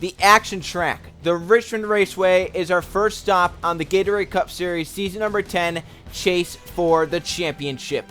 The action track, the Richmond Raceway, is our first stop on the Gatorade Cup Series Season number 10, Chase for the Championship.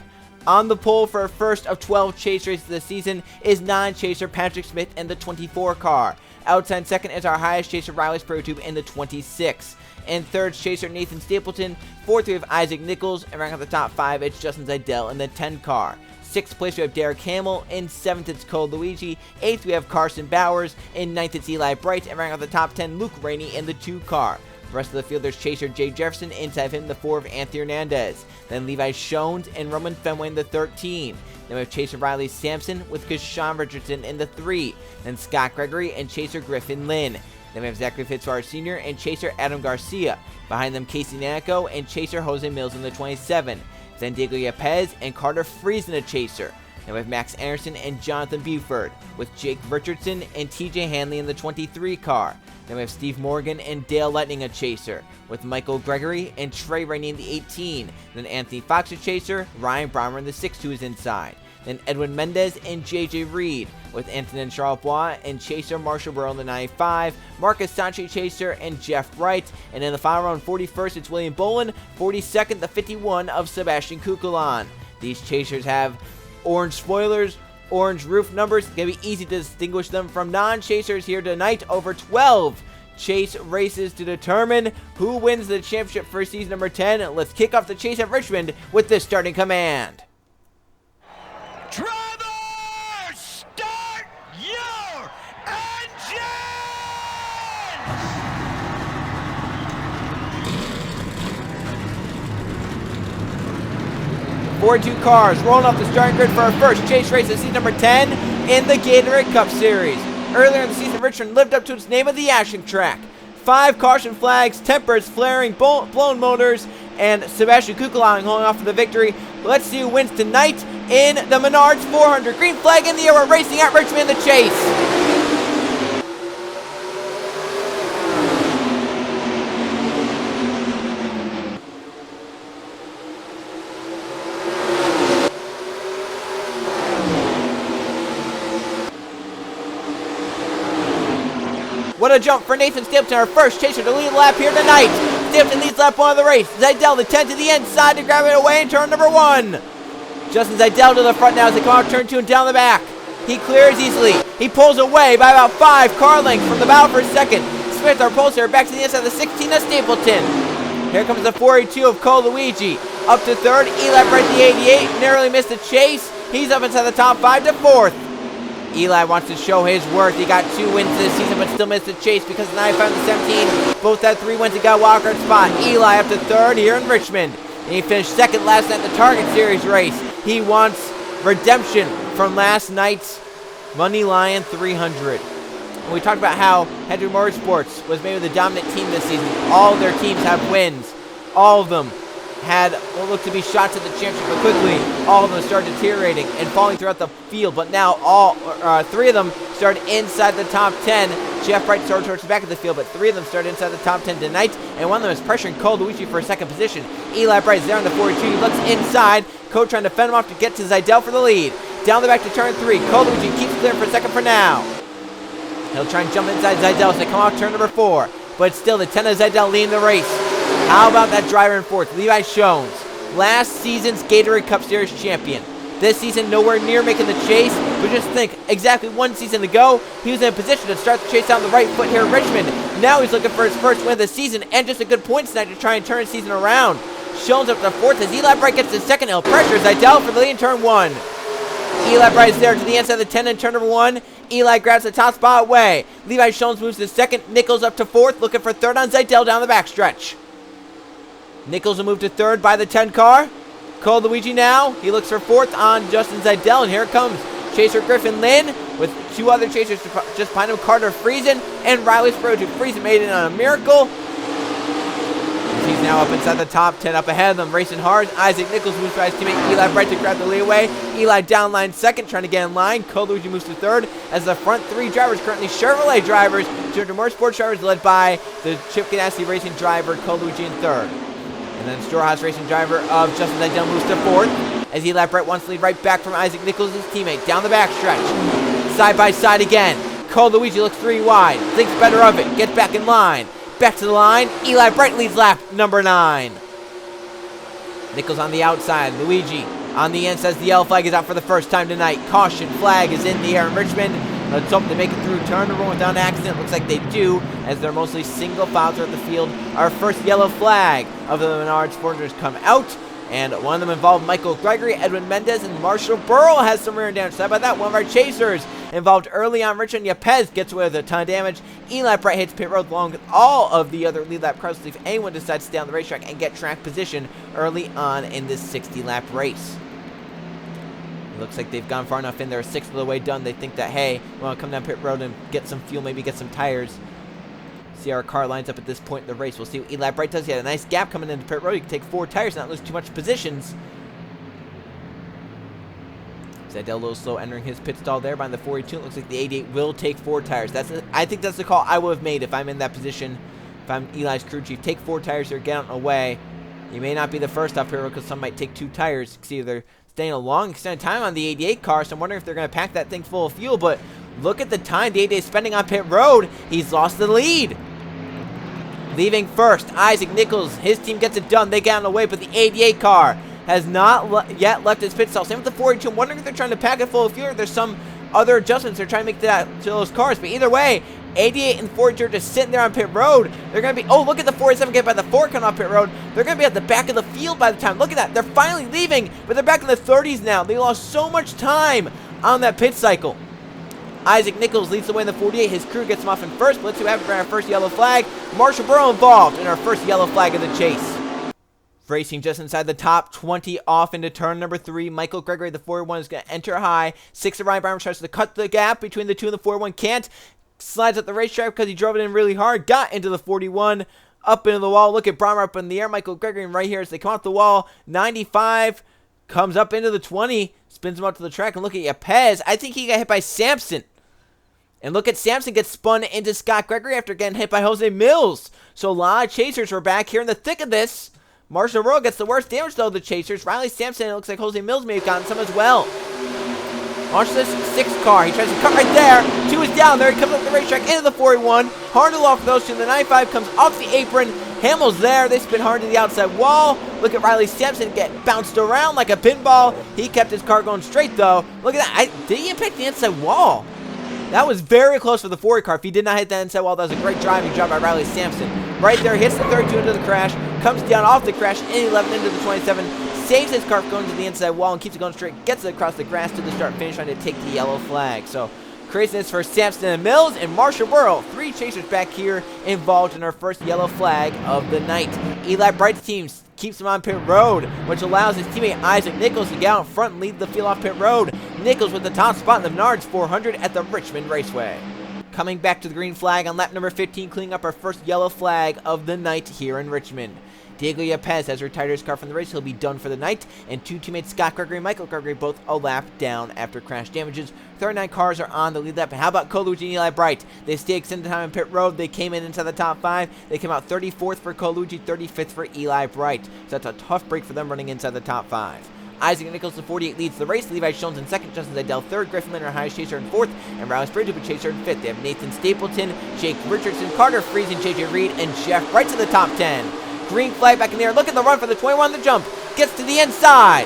On the pole for our first of 12 chase races this season is non-chaser Patrick Smith in the 24 car. Outside second is our highest chaser Riley Sprotube in the 26. In third, chaser Nathan Stapleton. Fourth, we have Isaac Nichols. And ranking out the top 5, it's Justin Zeidel in the 10 car. Sixth place, we have Derek Hamill. In seventh, it's Cole Luigi. Eighth, we have Carson Bowers. In ninth, it's Eli Bright. And ranking out the top 10, Luke Rainey in the 2 car. The rest of the field, there's chaser Jay Jefferson. Inside of him, the 4 of Anthony Hernandez. Then Levi Shones and Roman Fenway in the 13. Then we have chaser Riley Sampson with Kashawn Richardson in the 3. Then Scott Gregory and chaser Griffin Lynn. Then we have Zachary Fitzwater Sr. and chaser Adam Garcia. Behind them, Casey Nanico and chaser Jose Mills in the 27. Then Diego Yepes and Carter Friesen a chaser. Then we have Max Anderson and Jonathan Buford, with Jake Richardson and TJ Hanley in the 23 car. Then we have Steve Morgan and Dale Lightning a chaser, with Michael Gregory and Trey Rainey in the 18. Then Anthony Fox a chaser, Ryan Brommer in the 6 who is inside. Then Edwin Mendez and JJ Reed, with Antonin Charlebois and chaser Marshall Burrow in the 95, Marcus Sanchez chaser and Jeff Wright. And in the final round, 41st, it's William Bolin, 42nd, the 51 of Sebastian Kukulon. These chasers have orange spoilers, orange roof numbers. It's going to be easy to distinguish them from non-chasers here tonight. Over 12 chase races to determine who wins the championship for season number 10. Let's kick off the chase at Richmond with this starting command. Drivers, start your engines! 42 cars rolling off the starting grid for our first chase race of season number 10 in the Gatorade Cup Series. Earlier in the season, Richmond lived up to its name of the action track. 5 caution flags, tempers flaring, blown motors, and Sebastian Kukulon holding off for the victory. Let's see who wins tonight in the Menards 400. Green flag in the air. We're racing at Richmond in the chase. What a jump for Nathan Stapleton, our first chaser to lead the lap here tonight. Stapleton leads lap 1 of the race. Zeidel, the 10 to the inside to grab it away in turn number 1. Justin Zeidel to the front now as they come out turn 2 and down the back. He clears easily. He pulls away by about 5 car lengths from the battle for second. Smith, our pulser, back to the inside of the 16 of Stapleton. Here comes the 42 of Cole Luigi. Up to third, Eli Bright the 88. Narrowly missed the chase. He's up inside the top 5 to 4th. Eli wants to show his worth. He got 2 wins this season, but still missed the chase because the 95 and the 17 both had 3 wins and got a wildcard spot. Eli up to third here in Richmond. And he finished second last night in the Target Series race. He wants redemption from last night's Money Lion 300. And we talked about how Hendrick Motorsports was maybe the dominant team this season. All of their teams have wins. All of them had what looked to be shots at the championship, but quickly all of them started deteriorating and falling throughout the field. But now all 3 of them started inside the top 10. Jeff Wright started towards the back of the field, but 3 of them started inside the top 10 tonight, and one of them is pressuring Cole Luigi for a second position. Eli Bright is there on the 42. He looks inside. Cole trying to fend him off to get to Zeidel for the lead. Down the back to turn 3. Cole Luigi keeps clear for a second for now. He'll try and jump inside Zeidel as they come off turn number 4, but still the 10 of Zeidel leading the race. How about that driver in 4th, Levi Shones, last season's Gatorade Cup Series champion. This season, nowhere near making the chase, but just think, exactly 1 season ago, he was in a position to start the chase on the right foot here in Richmond. Now he's looking for his first win of the season and just a good point tonight to try and turn his season around. Shones up to 4th as Eli Bright gets to 2nd. He'll pressure Zeidel for the lead in turn 1. Eli Bright is there to the inside of the 10 in turn number 1. Eli grabs the top spot away. Levi Shones moves to 2nd. Nichols up to 4th, looking for 3rd on Zeidel down the backstretch. Nichols will move to 3rd by the 10 car. Cole Luigi now. He looks for 4th on Justin Zeidel, and here comes chaser Griffin Lynn with 2 other chasers just behind him, Carter Friesen and Riley Sprotube. Friesen made it on a miracle. He's now up inside the top 10, up ahead of them, racing hard. Isaac Nichols moves by his teammate Eli Bright to grab the leeway. Eli down line 2nd, trying to get in line. Cole Luigi moves to 3rd as the front 3 drivers, currently Chevrolet drivers, Junior Motorsports drivers led by the Chip Ganassi Racing driver, Cole Luigi in 3rd. And then Storehouse Racing driver of Justin Zeidel moves to 4th as Eli Bright wants to lead right back from Isaac Nichols, his teammate, down the backstretch. Side by side again. Cole Luigi looks 3 wide. Thinks better of it. Gets back in line. Back to the line. Eli Bright leads lap number 9. Nichols on the outside. Luigi on the inside as the yellow flag is out for the first time tonight. Caution flag is in the air in Richmond. Let's hope they make it through turn number 1 without an accident. Looks like they do, as they're mostly single file throughout the field. Our first yellow flag of the Menards 400ers come out, and one of them involved Michael Gregory, Edwin Mendez, and Marshall Burrow has some rear damage. So how about that? One of our chasers involved early on. Richard Yepez gets away with a ton of damage. Eli Bright hits pit road along with all of the other lead lap cars. If anyone decides to stay on the racetrack and get track position early on in this 60-lap race. Looks like they've gone far enough in. They're 1/6 of the way done. They think that, hey, we want to come down pit road and get some fuel, maybe get some tires. See how our car lines up at this point in the race. We'll see what Eli Bright does. He had a nice gap coming into pit road. He can take 4 tires and not lose too much positions. Zaydell a little slow entering his pit stall there behind the 42. It looks like the 88 will take 4 tires. I think that's the call I would have made if I'm in that position. If I'm Eli's crew chief, take 4 tires here, get out and away. You may not be the first off pit road because some might take 2 tires. You can see they're staying a long extended time on the 88 car, so I'm wondering if they're going to pack that thing full of fuel, but look at the time the 88 is spending on pit road. He's lost the lead. Leaving first, Isaac Nichols. His team gets it done. They get on the way, but the 88 car has not yet left its pit stall. Same with the 42. I'm wondering if they're trying to pack it full of fuel or there's some other adjustments they're trying to make to those cars, but either way, 88 and 42 are just sitting there on pit road. They're going to be, oh, look at the 47 get by the 4 coming off pit road. They're going to be at the back of the field by the time. Look at that. They're finally leaving, but they're back in the 30s now. They lost so much time on that pit cycle. Isaac Nichols leads the way in the 48. His crew gets him off in first. But let's see what happens for our first yellow flag. Marshall Burrow involved in our first yellow flag of the chase. Racing just inside the top 20 off into turn number 3. Michael Gregory, the 41, is going to enter high. 6 of Ryan Brown tries to cut the gap between the 2 and the 41. Can't. Slides up the racetrack because he drove it in really hard. Got into the 41. Up into the wall. Look at Brahmer up in the air. Michael Gregory right here as they come off the wall. 95 comes up into the 20. Spins him out to the track. And look at Yepez. I think he got hit by Sampson. And look at Sampson get spun into Scott Gregory after getting hit by Jose Mills. So a lot of chasers were back here in the thick of this. Marshall Rowe gets the worst damage though, the chasers. Riley Sampson, it looks like Jose Mills may have gotten some as well. Launch this 6 car. He tries to cut right there. 2 is down there. He comes up the racetrack into the 41. Hard to off those 2. The 95 comes off the apron. Hamill's there. They spin hard to the outside wall. Look at Riley Sampson get bounced around like a pinball. He kept his car going straight though. Look at that. Did he impact the inside wall? That was very close for the 40 car. If he did not hit that inside wall, that was a great driving job by Riley Sampson. Right there, hits the 32 into the crash, comes down off the crash, in 11 into the 27, saves his car from going to the inside wall and keeps it going straight, gets it across the grass to the start finish line to take the yellow flag. So, craziness for Sampson and Mills and Marshall Burrow. 3 chasers back here involved in our first yellow flag of the night. Eli Bright's team keeps him on pit road, which allows his teammate Isaac Nichols to get out front and lead the field off pit road. Nichols with the top spot in the Menards 400 at the Richmond Raceway. Coming back to the green flag on lap number 15, cleaning up our first yellow flag of the night here in Richmond. Diego Yepez has retired his car from the race. He'll be done for the night. And 2 teammates, Scott Gregory and Michael Gregory, both a lap down after crash damages. 39 cars are on the lead lap. And how about Cole Luigi and Eli Bright? They stay extended time in pit road. They came in inside the top 5. They came out 34th for Cole Luigi, 35th for Eli Bright. So that's a tough break for them running inside the top 5. Isaac Nichols, the 48, leads the race. Levi Jones in second. Justin Zaydell third. Griffin Linder, highest chaser, in fourth. And Riley Springfield, chaser, in fifth. They have Nathan Stapleton, Jake Richardson, Carter Friesen, JJ Reed, and Jeff Bright to the top 10. Green flag back in the air. Look at the run for the 21 on the jump. Gets to the inside.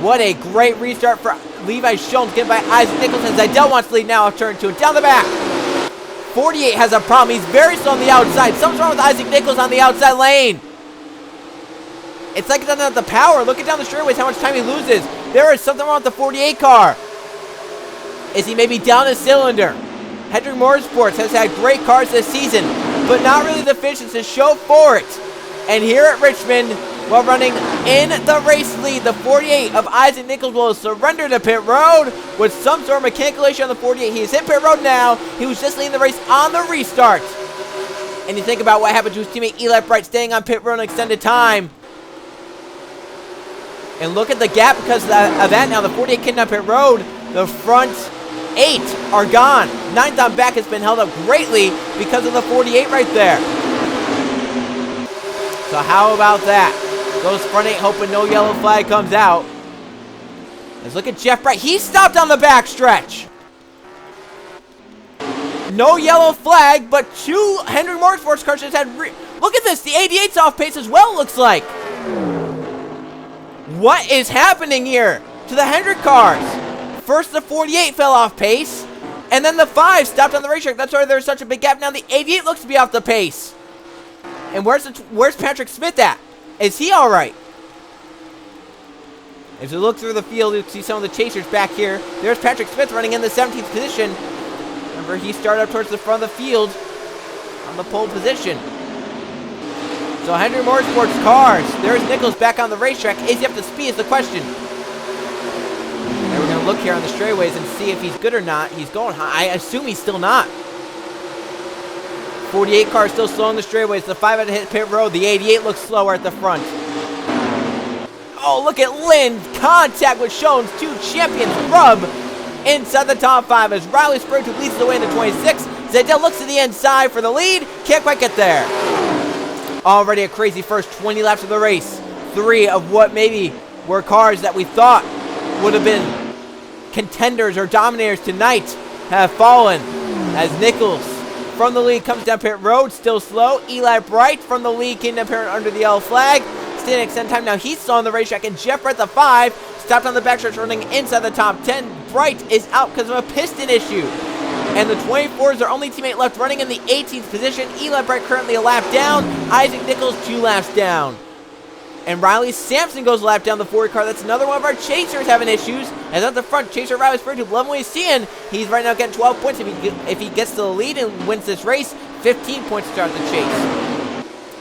What a great restart for Levi Jones. Get by Isaac Nichols. And Zaydell wants to lead now. Turn 2. Down the back. 48 has a problem. He's very slow on the outside. Something's wrong with Isaac Nichols on the outside lane. It's like it doesn't have the power. Look at down the straightaways how much time he loses. There is something wrong with the 48 car. Is he maybe down a cylinder? Hendrick Motorsports has had great cars this season, but not really the finishes to show for it. And here at Richmond, while running in the race lead, the 48 of Isaac Nichols will surrender to pit road with some sort of mechanical issue on the 48. He is in pit road now. He was just leading the race on the restart. And you think about what happened to his teammate Eli Bright staying on pit road an extended time. And look at the gap because of that. Now the 48 kidney up pit road. The front 8 are gone. 9th on back has been held up greatly because of the 48 right there. So how about that? Those front 8 hoping no yellow flag comes out. Let's look at Jeff Bright. He stopped on the back stretch. No yellow flag, but two Hendry Motorsports cars just had... Look at this. The 88's off pace as well, looks like. What is happening here to the Hendrick cars? First, the 48 fell off pace, and then the 5 stopped on the racetrack. That's why there's such a big gap. Now the 88 looks to be off the pace. And where's Patrick Smith at? Is he all right? As we look through the field, you can see some of the chasers back here. There's Patrick Smith running in the 17th position. Remember, he started up towards the front of the field on the pole position. So Hendry Motorsports cars. There's Nichols back on the racetrack. Is he up to speed is the question. And we're going to look here on the straightaways and see if he's good or not. He's going high. I assume he's still not. 48 car still slow on the straightaways. The 5 had to hit pit road. The 88 looks slower at the front. Oh, look at Lynn. Contact with Schoen's. Two champions rub inside the top 5 as Riley Spurgeon leads the way into 26. Zaydell looks to the inside for the lead. Can't quite get there. Already a crazy first 20 laps of the race. 3 of what maybe were cars that we thought would have been contenders or dominators tonight have fallen as Nichols from the lead comes down pit road, still slow. Eli Bright from the lead came down pit road under the yellow flag. Staying extended time. Now he's still on the racetrack, and Jeff Brett, the 5, stopped on the backstretch running inside the top 10. Bright is out because of a piston issue. And the 24 is their only teammate left running in the 18th position. Eli Bright currently a lap down. Isaac Nichols 2 laps down. And Riley Sampson goes a lap down the 40 car. That's another one of our chasers having issues. And at the front, chaser Riley Spurgeon, loving what he's seeing. He's right now getting 12 points. If he gets to the lead and wins this race, 15 points to start the chase.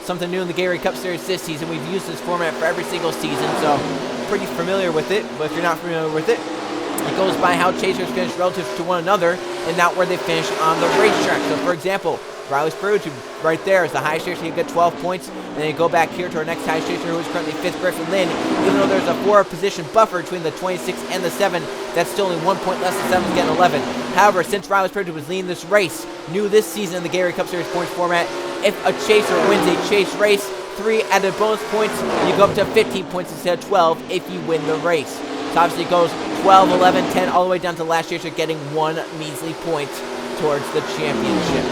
Something new in the Gatorade Cup Series this season. We've used this format for every single season, so pretty familiar with it. But if you're not familiar with it, it goes by how chasers finish relative to one another and not where they finish on the racetrack. So, for example, Riley Spurgeon right there is the highest chaser. He get 12 points. And then you go back here to our next highest chaser, who is currently 5th, Griffin Lynn. Even though there's a 4-position buffer between the 26 and the 7, that's still only 1 point less. The 7's getting 11. However, since Riley Spurgeon was leading this race, new this season in the Gatorade Cup Series points format, if a chaser wins a chase race, 3 added bonus points, you go up to 15 points instead of 12 if you win the race. So obviously it goes 12, 11, 10, all the way down to the last chaser getting 1 measly point towards the championship.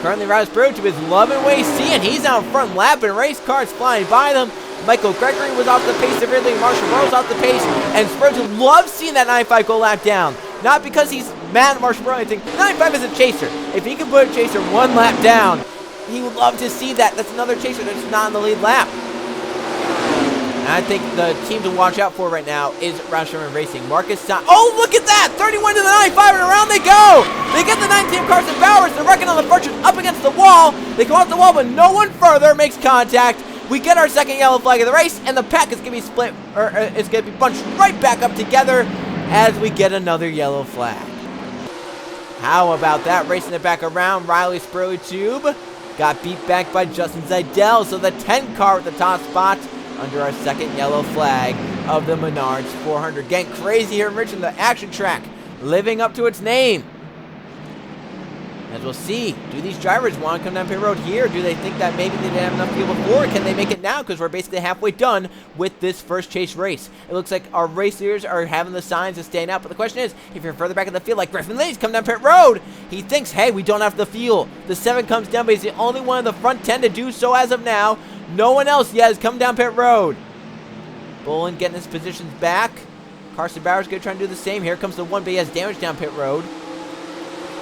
Currently, Riley Spurgeon is loving what he's seeing. He's out front lapping race cars flying by them. Michael Gregory was off the pace severely. Marshall Burroughs off the pace. And Spurgeon loves seeing that 95 go lap down. Not because he's mad at Marshall Burroughs. I think 95 is a chaser. If he can put a chaser 1 lap down, he would love to see that. That's another chaser that's not in the lead lap. And I think the team to watch out for right now is Roush Sherman Racing. Marcus Stein. Oh, look at that! 31 to the 95, and around they go! They get the 19 Carson Bowers. They're wrecking on the first up against the wall. They come off the wall, but no one further makes contact. We get our second yellow flag of the race, and the pack is going to be split, or it's going to be bunched right back up together as we get another yellow flag. How about that? Racing it back around. Riley Spurgeon got beat back by Justin Zaydell, so the 10 car at the top spot under our second yellow flag of the Menards 400. Getting crazy here in Richmond, the action track living up to its name. As we'll see, do these drivers want to come down pit road here? Do they think that maybe they didn't have enough fuel before? Can they make it now? Because we're basically halfway done with this first chase race. It looks like our race leaders are having the signs of staying out. But the question is, if you're further back in the field, like Griffin Lane's come down pit road, he thinks, hey, we don't have the fuel. The 7 comes down, but he's the only one in the front 10 to do so as of now. No one else yet has come down pit road. Bolin getting his positions back. Carson Bowers going to try and do the same. Here comes the 1, but he has damage down pit road.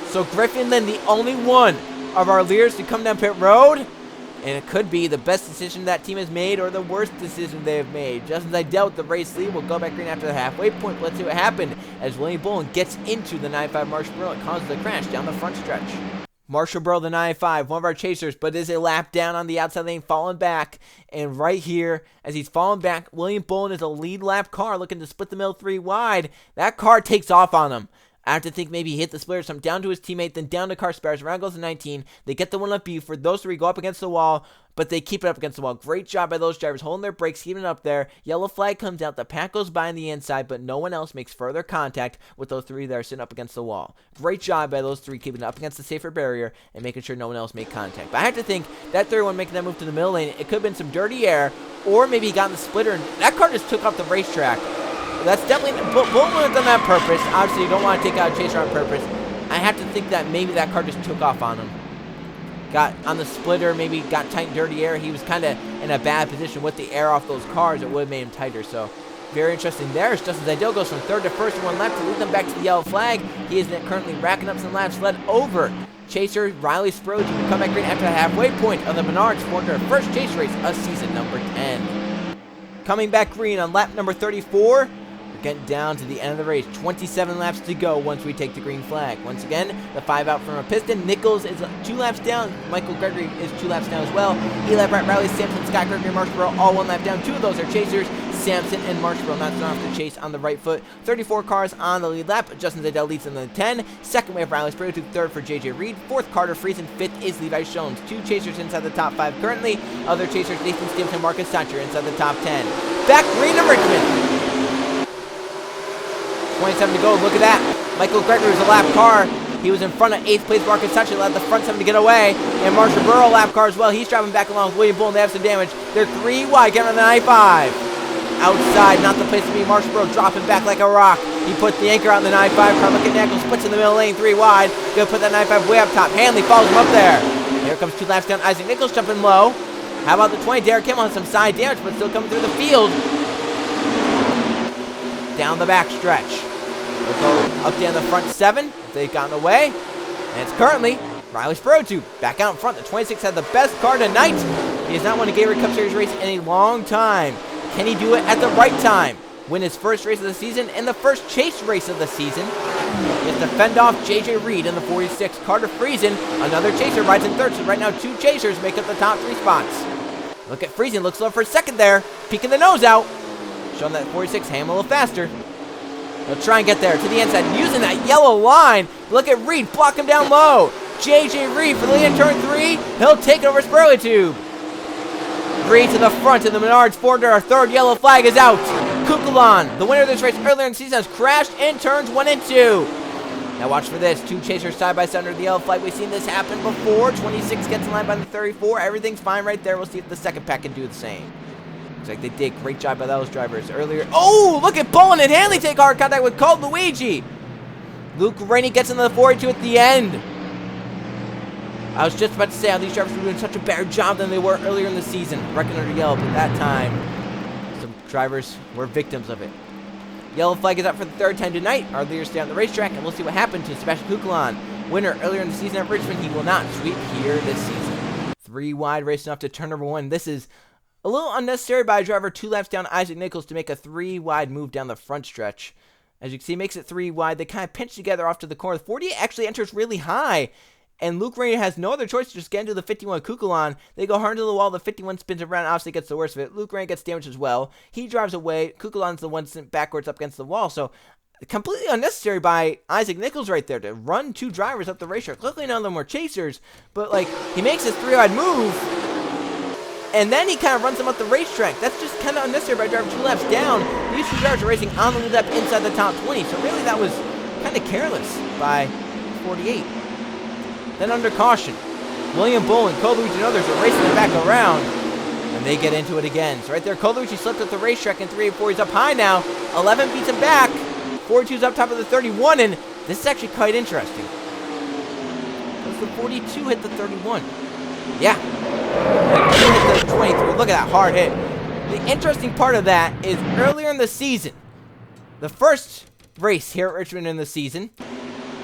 So Griffin Lynn, the only one of our leaders to come down pit road. And it could be the best decision that team has made or the worst decision they have made. Justin Zaydell with the race lead will go back green after the halfway point. Let's see what happened as William Bolin gets into the 95 Marshall Burrow. It causes a crash down the front stretch. Marshall Burrow, the 95, one of our chasers, but is a lap down on the outside lane, falling back. And right here, as he's falling back, William Bolin is a lead lap car looking to split the middle 3 wide. That car takes off on him. I have to think maybe he hit the splitter, some down to his teammate, then down to Carson Bowers. Around goes the 19. They get the 1 up Buford. Those 3 go up against the wall, but they keep it up against the wall. Great job by those drivers holding their brakes, keeping it up there. Yellow flag comes out. The pack goes by on the inside, but no one else makes further contact with those 3 that are sitting up against the wall. Great job by those 3 keeping it up against the safer barrier and making sure no one else made contact. But I have to think that 31 making that move to the middle lane, it could have been some dirty air, or maybe he got in the splitter, and that car just took off the racetrack. That's definitely, Bolin would have done that on purpose. Obviously, you don't want to take out a chaser on purpose. I have to think that maybe that car just took off on him. Got on the splitter, maybe got tight and dirty air. He was kind of in a bad position with the air off those cars. It would have made him tighter. So very interesting there. As Justin Zaidel goes from third to first in one lap to lead them back to the yellow flag. He is currently racking up some laps, led over chaser Riley Sproge to come back green after the halfway point of the Menards for their first chase race of season number 10. Coming back green on lap number 34. Getting down to the end of the race. 27 laps to go once we take the green flag. Once again, the 5 out from a piston. Nichols is 2 laps down. Michael Gregory is 2 laps down as well. Eli Bright, Riley, Sampson, Scott Gregory, Marshborough, all 1 lap down. 2 of those are chasers. Sampson and Marshborough not starting off the chase on the right foot. 34 cars on the lead lap. Justin Zaidel leads in the 10. Second wave, Riley Sproge to third for JJ Reed. Fourth, Carter Friesen. Fifth is Levi Jones. 2 chasers inside the top 5 currently. Other chasers, Nathan Stimpson, Marcus Satcher inside the top 10. Back green to Richmond. 27 to go. Look at that. Michael Gregory was a lap car. He was in front of 8th place Marcus Satcher, led the front 7 to get away. And Marshall Burrow lap car as well. He's driving back along with William Bull, and they have some damage. They're 3 wide, getting on the 95. Outside, not the place to be. Marshall Burrow dropping back like a rock. He put the anchor out in the 95. Car looking Nichols splits in the middle lane, 3 wide. Gonna put that 95 way up top. Hanley follows him up there. Here comes 2 laps down. Isaac Nichols jumping low. How about the 20? Derek Kim on some side damage, but still coming through the field. Down the back stretch. We'll go up down the front 7. They've gotten away. And it's currently Riley Sproge back out in front. The 26 had the best car tonight. He has not won a Gatorade Cup Series race in a long time. Can he do it at the right time? Win his first race of the season and the first chase race of the season. He has to fend off JJ Reed in the 46. Carter Friesen, another chaser, rides in third. So right now 2 chasers make up the top 3 spots. Look at Friesen, looks low for a second there. Peeking the nose out. Showing that 46, hang a little faster. He'll try and get there to the inside using that yellow line. Look at Reed, block him down low. JJ Reed for the lead in turn 3. He'll take it over Spurley Tube. Reed to the front in the Menards Ford. Our third yellow flag is out. Kukulon, the winner of this race earlier in the season, has crashed in turns 1 and 2. Now watch for this. 2 chasers side by side under the yellow flag. We've seen this happen before. 26 gets in line by the 34. Everything's fine right there. We'll see if the second pack can do the same. Looks like they did. Great job by those drivers earlier. Oh, look at Bolin and Hanley take hard contact with Colt Luigi. Luke Rainey gets into the 42 at the end. I was just about to say how these drivers were doing such a better job than they were earlier in the season. Wrecking under yellow, but that time, some drivers were victims of it. Yellow flag is up for the 3rd time tonight. Our leaders stay on the racetrack, and we'll see what happened to Sebastian Kukulon. Winner earlier in the season at Richmond. He will not sweep here this season. 3 wide racing off to turn number 1. This is a little unnecessary by a driver 2 laps down Isaac Nichols to make a 3 wide move down the front stretch. As you can see, he makes it 3 wide. They kind of pinch together off to the corner. The 48 actually enters really high. And Luke Rainey has no other choice to just get into the 51 Kukulon. They go hard into the wall. The 51 spins around. Obviously gets the worst of it. Luke Rainey gets damaged as well. He drives away. Kukulon's the one sent backwards up against the wall. So completely unnecessary by Isaac Nichols right there to run 2 drivers up the racetrack. Luckily none of them were chasers. But like he makes his 3-wide move. And then he kind of runs them up the racetrack. That's just kind of unnecessary by driving 2 laps down. These 2 drivers are racing on the lead lap inside the top 20. So really that was kind of careless by 48. Then under caution, William Bull and Colucci and others are racing it back around, and they get into it again. So right there, Colucci slipped up the racetrack in 3 and 4. He's up high now. 11 beats him back. 42's up top of the 31, and this is actually quite interesting. Does the 42 hit the 31? Yeah. Hit the 23. Look at that hard hit. The interesting part of that is earlier in the season, the first race here at Richmond in the season,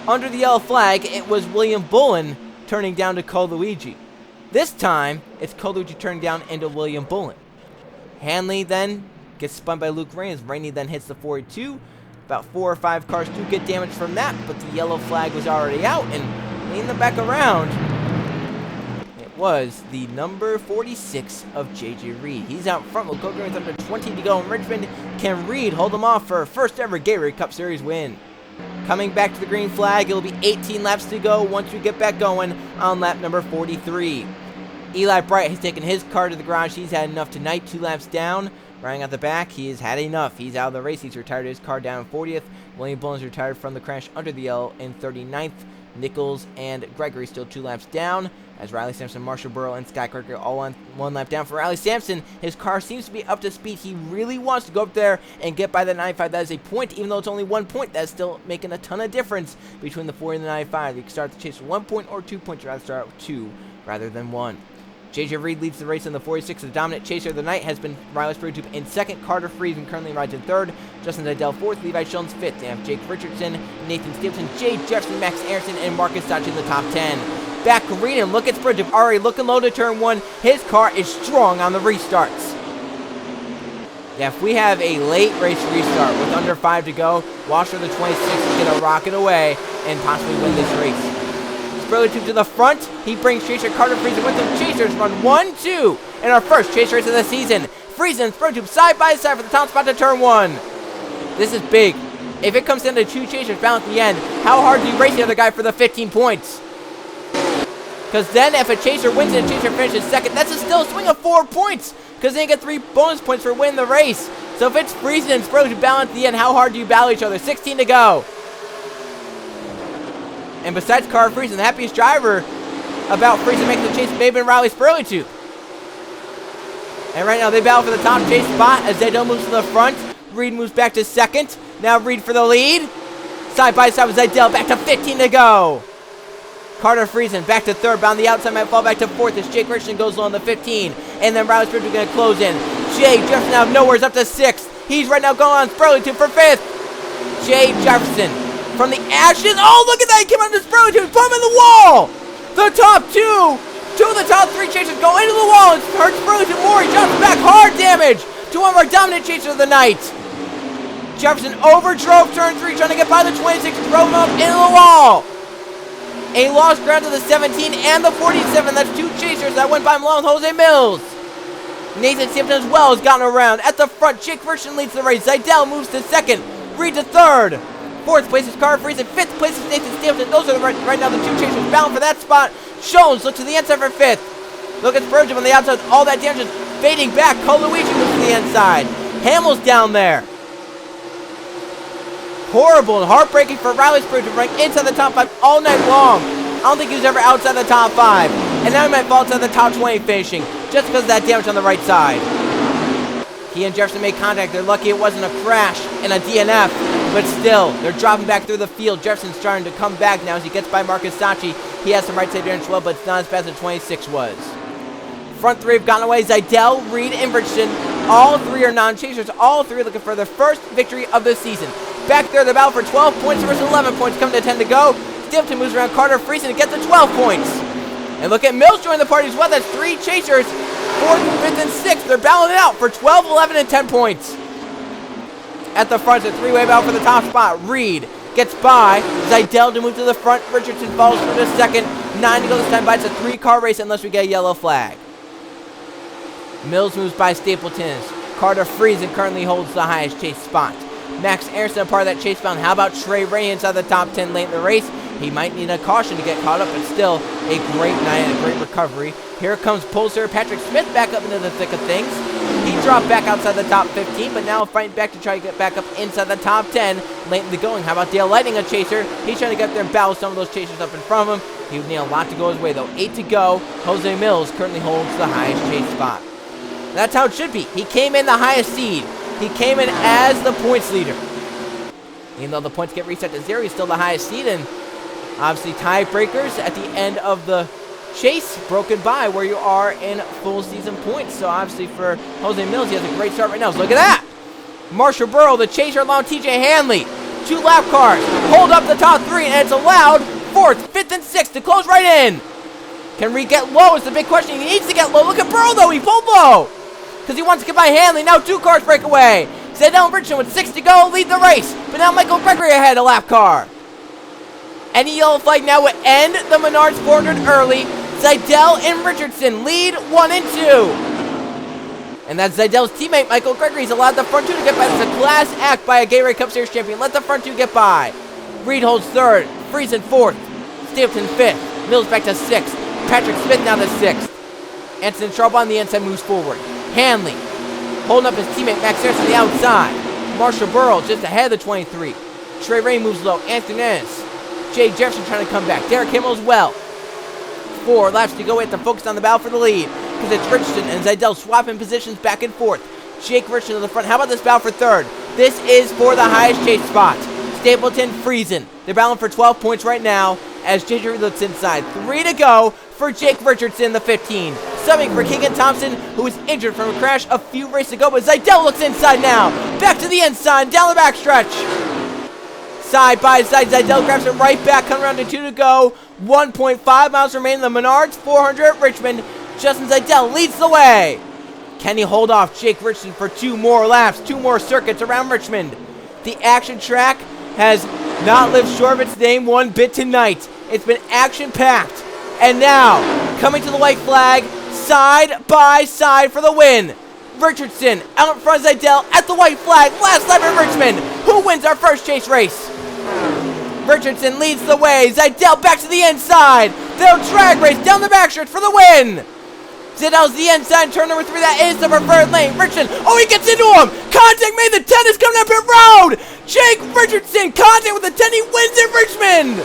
under the yellow flag, it was William Bullen turning down to Colucci. This time, it's Colucci turning down into William Bullen. Hanley then gets spun by Luke Rainey as Rainey then hits the 42. About 4 or 5 cars do get damaged from that, but the yellow flag was already out, and leading them back around, it was the number 46 of JJ Reed. He's out front with Coker with under 20 to go in Richmond. Can Reed hold them off for a first ever Gatorade Cup Series win? Coming back to the green flag, it'll be 18 laps to go once we get back going on lap number 43. Eli Bright has taken his car to the garage. He's had enough tonight. 2 laps down. Riding out the back, he has had enough. He's out of the race. He's retired his car down in 40th. William Bullen's retired from the crash under the yellow in 39th. Nichols and Gregory still 2 laps down, as Riley Sampson, Marshall Burrow, and Sky Gregory all on 1 lap down. For Riley Sampson, his car seems to be up to speed. He really wants to go up there and get by the 95. That is a point, even though it's only 1 point. That's still making a ton of difference between the 40 and the 95. You can start the chase with 1 point or 2 points. You'd rather start with 2 rather than 1. JJ Reed leads the race in the 46. The dominant chaser of the night has been Riley Spurgeon in 2nd. Carter Friesen currently rides in 3rd. Justin Zidell 4th. Levi Schultz 5th. They have Jake Richardson, Nathan Stevenson, Jay Jefferson, Max Aronson, and Marcus Dodge in the top 10. Back green and look at Spurgeon. Already looking low to turn 1. His car is strong on the restarts. Yeah, if we have a late race restart with under 5 to go, Washer the 26 is going to rocket away and possibly win this race. Spurgeon to the front. He brings Chaser Carter Friesen with him. Chasers run 1-2 in our first chase race of the season. Friesen and Spurgeon side by side for the top spot to turn 1. This is big. If it comes down to 2 chasers bound at the end, how hard do you race the other guy for the 15 points? Because then if a chaser wins and a chaser finishes 2nd, that's still a swing of 4 points. Because they get 3 bonus points for winning the race. So if it's Friesen and Spurgeon bound at the end, how hard do you battle each other? 16 to go. And besides Carter Friesen, the happiest driver about Friesen making the chase may have been Riley Spurgeon. And right now they battle for the top chase spot as Zidell moves to the front. Reed moves back to 2nd. Now Reed for the lead. Side by side with Zidell, back to 15 to go. Carter Friesen back to 3rd, bound the outside, might fall back to 4th as Jake Richardson goes low on the 15. And then Riley Spurgeon going to close in. Jay Jefferson out of nowhere is up to 6th. He's right now going on Spurgeon for 5th. Jay Jefferson from the ashes. Oh, look at that. He came out to Spurgeon. Put him in the wall. The top 2 of the top 3 chasers go into the wall. It hurts Spurgeon more. He jumps back. Hard damage to one of our dominant chasers of the night. Jefferson overdrove turn 3, trying to get by the 26, drove him up into the wall. A lost ground to the 17 and the 47. That's 2 chasers that went by him along with Jose Mills. Nathan Simpson as well has gotten around. At the front, Jake Richardson leads the race. Zidell moves to 2nd. Reed to 3rd. 4th place is Carter Friesen. 5th place is Nathan Simpson. Those are right now the 2 chasers bound for that spot. Jones looks to the inside for 5th. Look at Spurgeon on the outside. All that damage is fading back. Coluigi moves to the inside. Hamill's down there. Horrible and heartbreaking for Riley Spurgeon running inside the top 5 all night long. I don't think he was ever outside the top 5. And now he might fall outside the top 20 finishing just because of that damage on the right side. He and Jefferson made contact. They're lucky it wasn't a crash and a DNF. But still, they're dropping back through the field. Jefferson's starting to come back now as he gets by Marcus Sachi. He has some right side damage as well, but it's not as fast as 26 was. Front 3 have gotten away. Zidell, Reed, and Richardson. All 3 are non-chasers. All 3 are looking for their first victory of the season. Back there, the battle for 12 points versus 11 points. Coming to 10 to go. Stimpton moves around Carter Friesen to get the 12 points. And look at Mills joining the party as well. That's 3 chasers. 4th, 5th, and 6th. They're battling it out for 12, 11, and 10 points. At the front, it's a 3-way battle for the top spot. Reed gets by. Zidell to move to the front. Richardson follows for the 2nd. 9 to go this time, but it's a 3-car race unless we get a yellow flag. Mills moves by Stapleton. Carter Friesen currently holds the highest chase spot. Max Aronson, a part of that chase bound. How about Trey Ray inside the top 10 late in the race? He might need a caution to get caught up, but still a great night and a great recovery. Here comes Pulsar. Patrick Smith back up into the thick of things. He dropped back outside the top 15, but now fighting back to try to get back up inside the top 10 late in the going. How about Dale Lightning, a chaser? He's trying to get there and battle some of those chasers up in front of him. He would need a lot to go his way, though. 8 to go. Jose Mills currently holds the highest chase spot. That's how it should be. He came in the highest seed. He came in as the points leader. Even though the points get reset to 0, he's still the highest seed, and obviously tiebreakers at the end of the chase broken by where you are in full season points. So obviously for Jose Mills, he has a great start right now. So look at that. Marshall Burrow, the chaser along TJ Hanley. 2 lap cars. Hold up the top 3, and it's allowed 4th, 5th, and 6th to close right in. Can Reed get low is the big question. He needs to get low. Look at Burrow, though. He pulled low because he wants to get by Hanley. Now 2 cars break away. Zidell and Richardson with 6 to go lead the race. But now Michael Gregory ahead, a lap car. Any yellow flag now would end the Menards 400 early. Zidell and Richardson lead 1 and 2. And that's Zidell's teammate, Michael Gregory. He's allowed the front 2 to get by. This is a class act by a Gatorade Cup Series champion. Let the front 2 get by. Reed holds 3rd. Friesen 4th. Stapleton 5th. Mills back to 6th. Patrick Smith now to 6th. Anson Sharp on the inside moves forward. Hanley holding up his teammate Max Harris on the outside. Marshall Burrow just ahead of the 23. Trey Ray moves low. Anthony Ennis Jay Jefferson trying to come back. Derek Himmel as well. 4 laps to go. We have to focus on the battle for the lead because it's Richardson and Zidell swapping positions back and forth. Jake Richardson to the front. How about this battle for third? This is for the highest chase spot. Stapleton, Friesen. They're battling for 12 points right now as JJ Reed looks inside. 3 to go for Jake Richardson, the 15. Subbing for Keegan Thompson, who was injured from a crash a few races ago, but Zidell looks inside now. Back to the inside, down the backstretch. Side by side, Zidell grabs it right back, coming around to 2 to go. 1.5 miles remaining in the Menards, 400 at Richmond. Justin Zidell leads the way. Can he hold off Jake Richardson for 2 more laps, 2 more circuits around Richmond? The action track has not lived short of its name one bit tonight. It's been action-packed. And now, coming to the white flag, side by side for the win. Richardson out in front of Zidell at the white flag. Last lap at Richmond. Who wins our first chase race? Richardson leads the way. Zidell back to the inside. They'll drag race down the backstretch for the win. Zidell's the inside, turn number 3. That is the preferred lane. Richardson, oh, he gets into him. Contact made. The 10 is coming up pit road. Jake Richardson, contact with the 10. He wins at Richmond.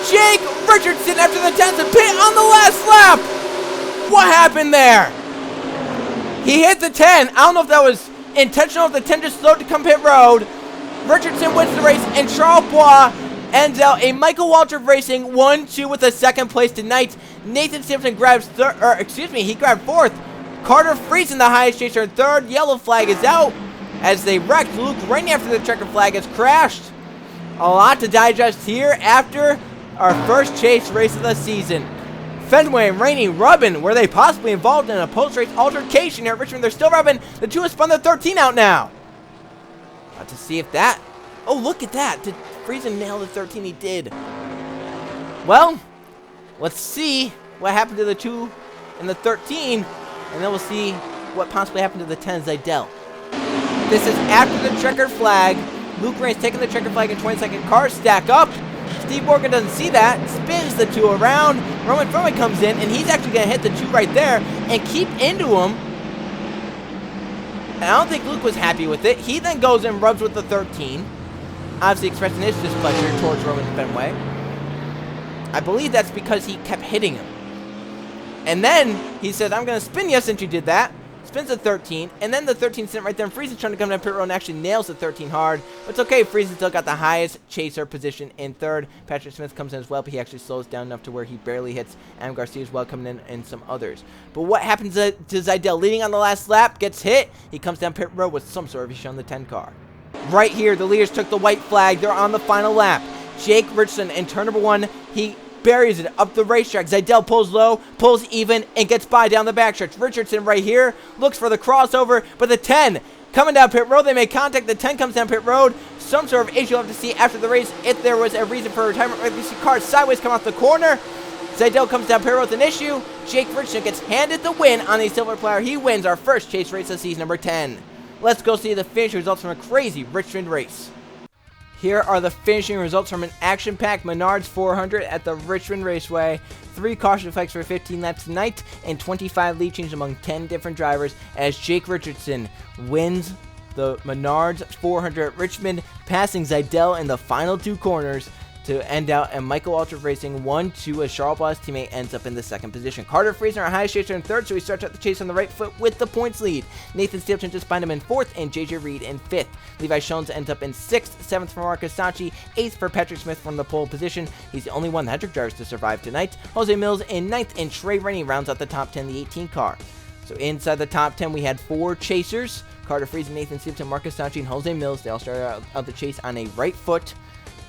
Jake Richardson after the 10's a pit on the last lap. What happened there? He hit the 10. I don't know if that was intentional, if the 10 just slowed to come pit road. Richardson wins the race, and Charles Bois ends out a Michael Waltrip Racing 1-2 with a second place tonight. Nathan Simpson grabs he grabbed 4th. Carter Friesen, the highest chaser, in 3rd. Yellow flag is out as they wrecked. Luke Rainey after the checker flag has crashed. A lot to digest here after our first chase race of the season. Fenway and Rainey rubbing. Were they possibly involved in a post-race altercation here at Richmond? They're still rubbing. The 2 has spun the 13 out now. About to see if that... Oh, look at that. Did Friesen nail the 13? He did. Well, let's see what happened to the 2 and the 13, and then we'll see what possibly happened to the 10 Zidell. This is after the checkered flag. Luke Rainey's taking the checkered flag in 22nd. Cars stack up. Steve Morgan doesn't see that. Spins the 2 around. Roman Fenway comes in, and he's actually going to hit the 2 right there and keep into him. And I don't think Luke was happy with it. He then goes and rubs with the 13. Obviously expressing his displeasure towards Roman Fenway. I believe that's because he kept hitting him. And then he says, I'm going to spin you since you did that. Spins the 13. And then the 13 sent right there. And Friesen's trying to come down pit road and actually nails the 13 hard. But it's okay. Friesen still got the highest chaser position in 3rd. Patrick Smith comes in as well, but he actually slows down enough to where he barely hits Adam Garcia as well, coming in, and some others. But what happens to Zidell? Leading on the last lap, gets hit. He comes down pit road with some sort of issue on the 10 car. Right here, the leaders took the white flag. They're on the final lap. Jake Richardson in turn number 1. He buries it up the racetrack. Zidell pulls low, pulls even, and gets by down the backstretch. Richardson right here looks for the crossover, but the 10 coming down pit road. They make contact. The 10 comes down pit road. Some sort of issue we'll have to see after the race if there was a reason for retirement. We see cars sideways come off the corner. Zidell comes down pit road with an issue. Jake Richardson gets handed the win on a silver platter. He wins our first chase race of season number 10. Let's go see the finishing results from a crazy Richmond race. Here are the finishing results from an action-packed Menards 400 at the Richmond Raceway. 3 caution flags for 15 laps tonight, and 25 lead changes among 10 different drivers as Jake Richardson wins the Menards 400 at Richmond, passing Zidell in the final 2 corners to end out, and Michael Waltrip Racing 1-2 as Charles Bois' teammate ends up in the 2nd position. Carter Friesen, our highest chaser, in 3rd, so he starts out the chase on the right foot with the points lead. Nathan Stapleton just behind him in 4th, and JJ Reed in 5th. Levi Shones ends up in 6th, 7th for Marcus Sachi, 8th for Patrick Smith from the pole position. He's the only one of the Hedrick drivers to survive tonight. Jose Mills in 9th, and Trey Rennie rounds out the top 10, the 18 car. So inside the top 10, we had 4 chasers. Carter Friesen, Nathan Stapleton, Marcus Sachi, and Jose Mills. They all started out the chase on a right foot,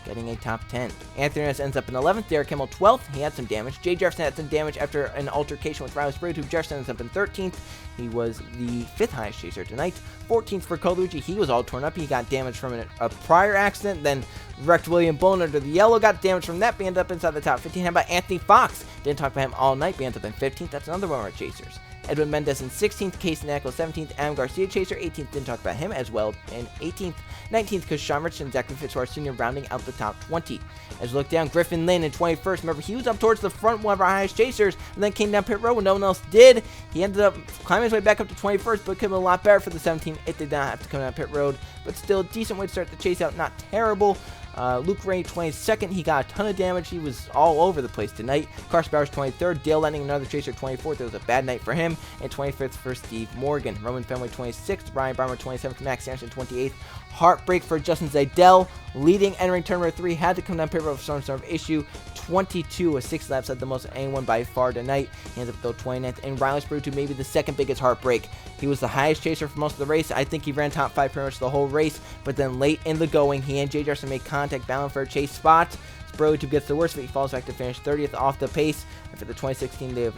getting a top 10. Anthony Ness ends up in 11th. Derek Himmel 12th. He had some damage. Jay Jefferson had some damage after an altercation with Riley Sprague. Jefferson ends up in 13th. He was the 5th highest chaser tonight. 14th for Colucci. He was all torn up. He got damage from a prior accident. Then wrecked William Bone under the yellow. Got damage from that. But ended up inside the top 15. How about Anthony Fox? Didn't talk about him all night. But ends up in 15th. That's another one of our chasers. Edwin Mendez in 16th, Casey Nackle 17th, Adam Garcia chaser 18th, didn't talk about him as well, and 18th, 19th, because Sean Richardson and Zachary Fitzwater Sr. rounding out the top 20. As we look down, Griffin Lynn in 21st, remember he was up towards the front, one of our highest chasers, and then came down pit road when no one else did. He ended up climbing his way back up to 21st, but could have been a lot better for the 17th. It did not have to come down pit road, but still a decent way to start the chase out, not terrible. Luke Ray 22nd. He got a ton of damage. He was all over the place tonight. Carson Bowers 23rd. Dale Lenning, another chaser, 24th. It was a bad night for him. And 25th for Steve Morgan. Roman Fenway 26th. Brian Breimer 27th. Max Sampson 28th. Heartbreak for Justin Zaidel. Leading entering turn number 3. Had to come down paper of some sort of issue. 22 with 6 laps, had the most of anyone by far tonight. He ends up though 29th. And Riley Sprue to maybe the second biggest heartbreak. He was the highest chaser for most of the race. I think he ran top 5 pretty much the whole race. But then late in the going, he and Jay Jefferson make contact, battling for a chase spot. Sprue gets the worst of it. He falls back to finish 30th off the pace. And for the 2016, they've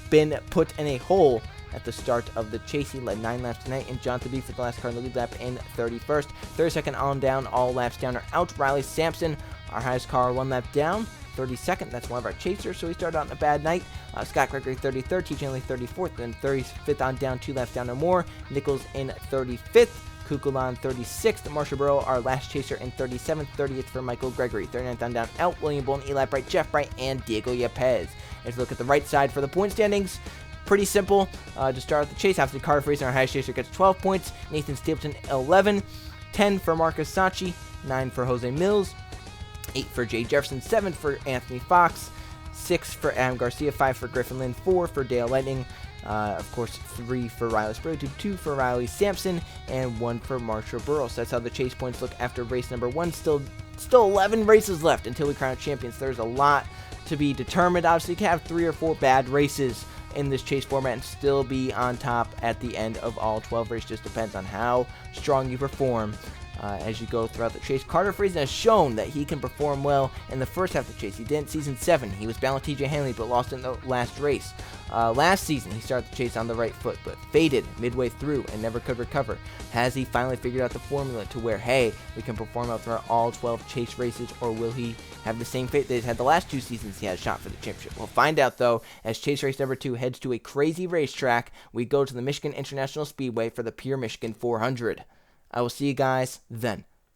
been put in a hole at the start of the chase. He led 9 laps tonight, and Jonathan B for the last car in the lead lap in 31st. 32nd on down, all laps down are out. Riley Sampson, our highest car, 1 lap down. 32nd, that's one of our chasers, so he started out on a bad night. Scott Gregory 33rd, TJ Henley 34th, then 35th on down, 2 laps down or more. Nichols in 35th. Kukulon 36th, Marshall Burrow, our last chaser, in 37th, 30th for Michael Gregory, 39th on down out, William Bolton, Eli Bright, Jeff Bright, and Diego Yepez. If you look at the right side for the point standings, pretty simple. To start with the chase, after Carter Fraser, our highest chaser, gets 12 points, Nathan Stapleton 11, 10 for Marcus Sachi, 9 for Jose Mills, 8 for Jay Jefferson, 7 for Anthony Fox, 6 for Adam Garcia, 5 for Griffin Lynn, 4 for Dale Lightning, of course 3 for Riley Sprue, 2 for Riley Sampson, and 1 for Marshall Burrows. So that's how the chase points look after race number 1. Still 11 races left until we crown champions. There's a lot to be determined. Obviously, you can have 3 or 4 bad races in this chase format and still be on top at the end of all 12 races. Just depends on how strong you perform as you go throughout the chase. Carter Fraser has shown that he can perform well in the first half of the chase. He did in Season 7. He was battling TJ Henley but lost in the last race. Last season, he started the chase on the right foot but faded midway through and never could recover. Has he finally figured out the formula to where, hey, we can perform well throughout all 12 chase races, or will he have the same fate that he's had the last 2 seasons he had a shot for the championship? We'll find out, though, as chase race number 2 heads to a crazy racetrack. We go to the Michigan International Speedway for the Pure Michigan 400. I will see you guys then.